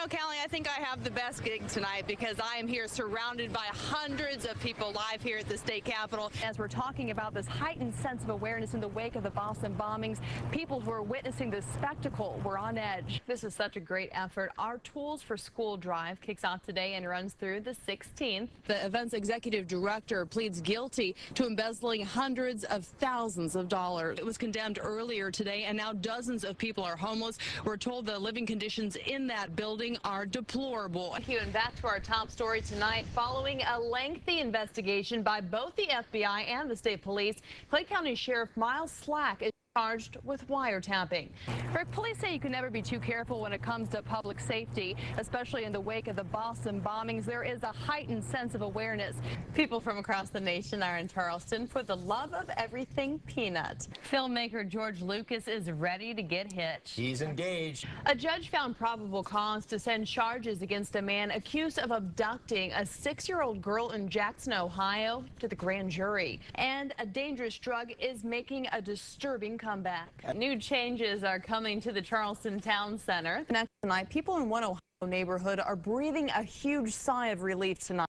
know, Callie, I think I have the best gig tonight because I am here surrounded by hundreds of people live here at the state capitol. As we're talking about this heightened sense of awareness in the wake of the Boston bombings, people who are witnessing this spectacle were on edge. This is such a great effort. Our Tools for School drive kicks off today and runs through the 16th. The event's executive director pleads guilty to embezzling hundreds of thousands of dollars. It was condemned earlier today, and now dozens of people are homeless. We're told the living conditions in that building are deplorable. Thank you, and back to our top story tonight. Following a lengthy investigation by both the FBI and the state police, Clay County Sheriff Miles Slack is charged with wiretapping. Rick, police say you can never be too careful when it comes to public safety, especially in the wake of the Boston bombings. There is a heightened sense of awareness. People from across the nation are in Charleston for the love of everything peanut. Filmmaker George Lucas is ready to get hitched. He's engaged. A judge found probable cause to send charges against a man accused of abducting a 6-year-old girl in Jackson, Ohio, to the grand jury. And a dangerous drug is making a disturbing comeback. New changes are coming to the Charleston Town Center. Next tonight, people in one Ohio neighborhood are breathing a huge sigh of relief tonight.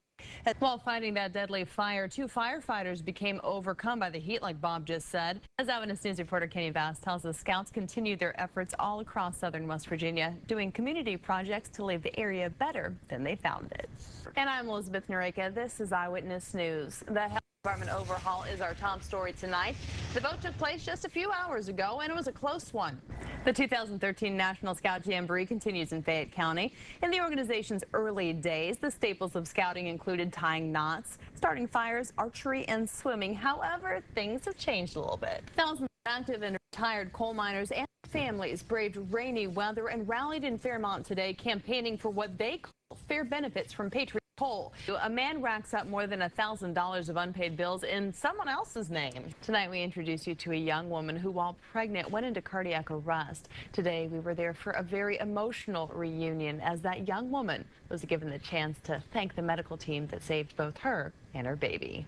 While fighting that deadly fire, 2 firefighters became overcome by the heat, like Bob just said. As Eyewitness News reporter Kenny Bass tells us, scouts continue their efforts all across southern West Virginia, doing community projects to leave the area better than they found it. And I'm Elizabeth Noreika. This is Eyewitness News. The Health Department overhaul is our top story tonight. The vote took place just a few hours ago, and it was a close one. The 2013 National Scout Jamboree continues in Fayette County. In the organization's early days, the staples of scouting included tying knots, starting fires, archery, and swimming. However, things have changed a little bit. Thousands of active and retired coal miners and families braved rainy weather and rallied in Fairmont today, campaigning for what they call fair benefits from Patriot Coal. A man racks up more than $1,000 of unpaid bills in someone else's name. Tonight we introduce you to a young woman who, while pregnant, went into cardiac arrest. Today we were there for a very emotional reunion as that young woman was given the chance to thank the medical team that saved both her and her baby.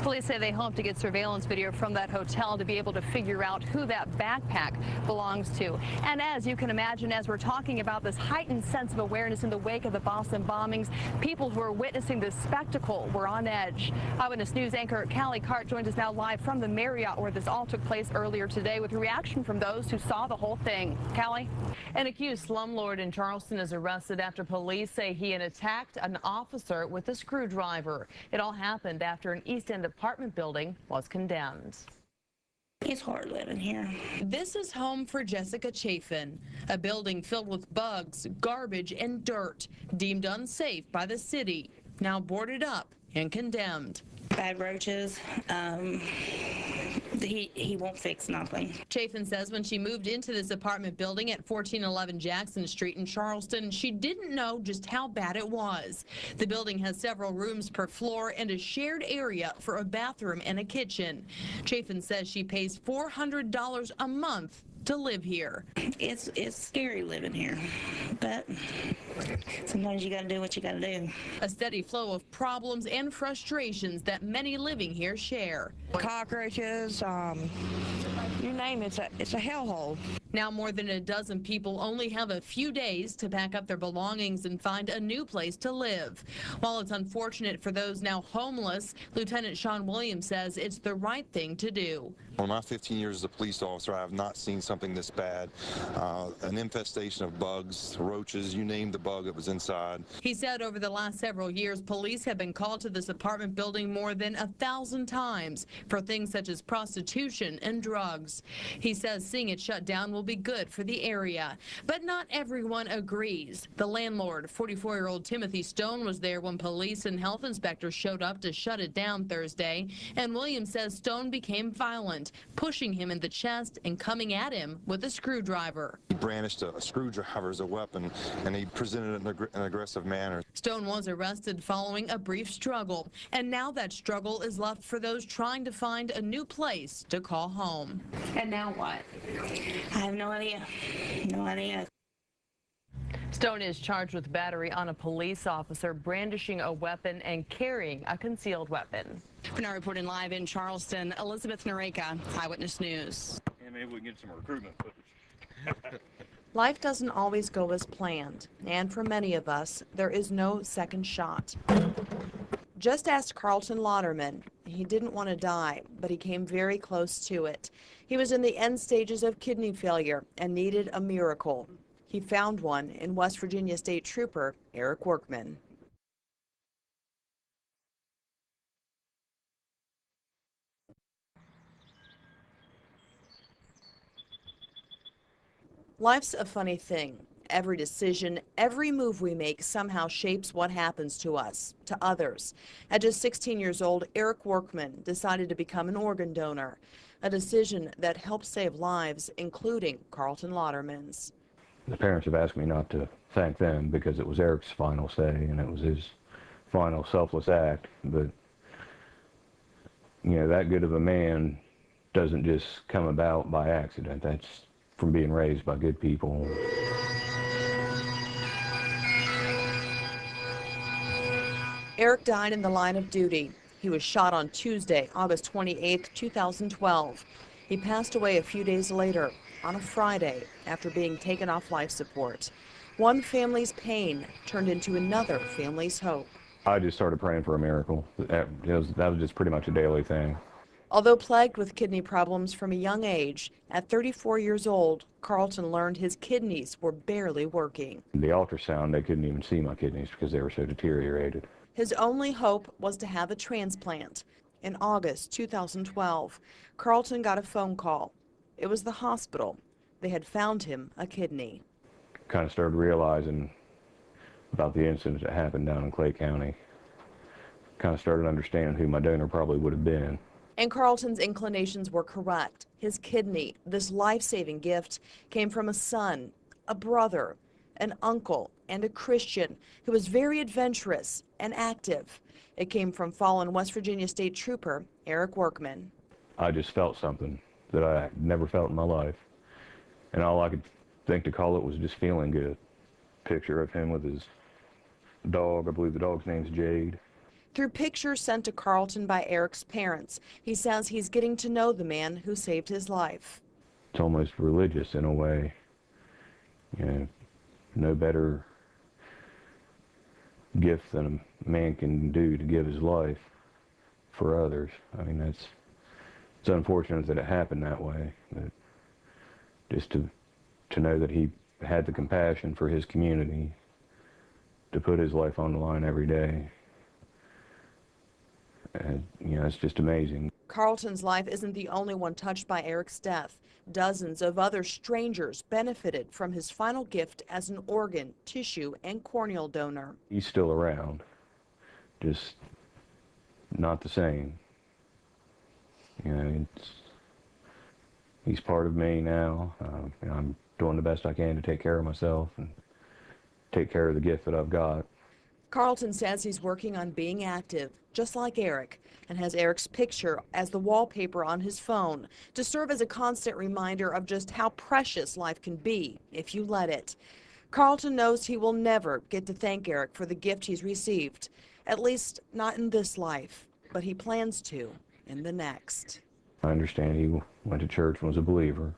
Police say they hope to get surveillance video from that hotel to be able to figure out who that backpack belongs to. And as you can imagine, as we're talking about this heightened sense of awareness in the wake of the Boston bombings, people who are witnessing this spectacle were on edge. Eyewitness News anchor Callie Cart joins us now live from the Marriott where this all took place earlier today with reaction from those who saw the whole thing. Callie? An accused slumlord in Charleston is arrested after police say he had attacked an officer with a screwdriver. It all happened after an East End apartment building was condemned. It's hard living here. This is home for Jessica Chafin, a building filled with bugs, garbage, and dirt, deemed unsafe by the city, now boarded up and condemned. Bad roaches. He won't fix nothing. Chafin says when she moved into this apartment building at 1411 Jackson Street in Charleston, she didn't know just how bad it was. The building has several rooms per floor and a shared area for a bathroom and a kitchen. Chafin says she pays $400 a month to live here. It's scary living here, but sometimes you got to do what you got to do. A steady flow of problems and frustrations that many living here share. Cockroaches, you name it, it's a hellhole. Now more than a dozen people only have a few days to pack up their belongings and find a new place to live. While it's unfortunate for those now homeless, Lieutenant Sean Williams says it's the right thing to do. In my 15 years as a police officer, I have not seen something this bad. An infestation of bugs, roaches, you name the bug that was inside. He said over the last several years, police have been called to this apartment building more than 1,000 times for things such as prostitution and drugs. He says seeing it shut down will be good for the area, but not everyone agrees. The landlord, 44-year-old Timothy Stone, was there when police and health inspectors showed up to shut it down Thursday, and Williams says Stone became violent, pushing him in the chest and coming at him with a screwdriver. He brandished a screwdriver as a weapon, and he presented it in an aggressive manner. Stone was arrested following a brief struggle, and now that struggle is left for those trying to find a new place to call home. And now what? I have no idea. No idea. Stone is charged with battery on a police officer, brandishing a weapon, and carrying a concealed weapon. We're now reporting live in Charleston, Elizabeth Noreika, Eyewitness News. And maybe we can get some recruitment footage. Life doesn't always go as planned, and for many of us, there is no second shot. Just ask Carlton Lauderman. He didn't want to die, but he came very close to it. He was in the end stages of kidney failure and needed a miracle. He found one in West Virginia State Trooper Eric Workman. Life's a funny thing. Every decision, every move we make somehow shapes what happens to us, to others. At just 16 years old, Eric Workman decided to become an organ donor, a decision that helped save lives, including Carlton Lauderman's. The parents have asked me not to thank them because it was Eric's final say and it was his final selfless act. But, you know, that good of a man doesn't just come about by accident. That's from being raised by good people. Eric died in the line of duty. He was shot on Tuesday, August 28, 2012. He passed away a few days later, on a Friday, after being taken off life support. One family's pain turned into another family's hope. I just started praying for a miracle. That was just pretty much a daily thing. Although plagued with kidney problems from a young age, at 34 years old, Carlton learned his kidneys were barely working. The ultrasound, they couldn't even see my kidneys because they were so deteriorated. His only hope was to have a transplant. In August 2012, Carlton got a phone call. It was the hospital. They had found him a kidney. Kind of started realizing about the incident that happened down in Clay County. Kind of started understanding who my donor probably would have been. And Carlton's inclinations were correct. His kidney, this life-saving gift, came from a son, a brother, an uncle, and a Christian who was very adventurous and active. It came from fallen West Virginia State Trooper Eric Workman. I just felt something that I never felt in my life. And all I could think to call it was just feeling good. Picture of him with his dog. I believe the dog's name's Jade. Through pictures sent to Carlton by Eric's parents, he says he's getting to know the man who saved his life. It's almost religious in a way. You know, no better gift than a man can do to give his life for others. I mean, it's unfortunate that it happened that way, but just to know that he had the compassion for his community to put his life on the line every day. And, you know, it's just amazing. Carlton's life isn't the only one touched by Eric's death. Dozens of other strangers benefited from his final gift as an organ, tissue, and corneal donor. He's still around, just not the same. You know, he's part of me now. You know, I'm doing the best I can to take care of myself and take care of the gift that I've got. Carlton says he's working on being active, just like Eric, and has Eric's picture as the wallpaper on his phone to serve as a constant reminder of just how precious life can be if you let it. Carlton knows he will never get to thank Eric for the gift he's received, at least not in this life, but he plans to in the next. I understand he went to church and was a believer,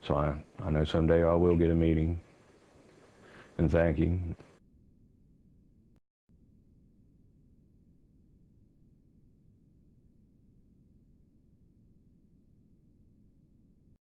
so I know someday I will get a meeting and thank him.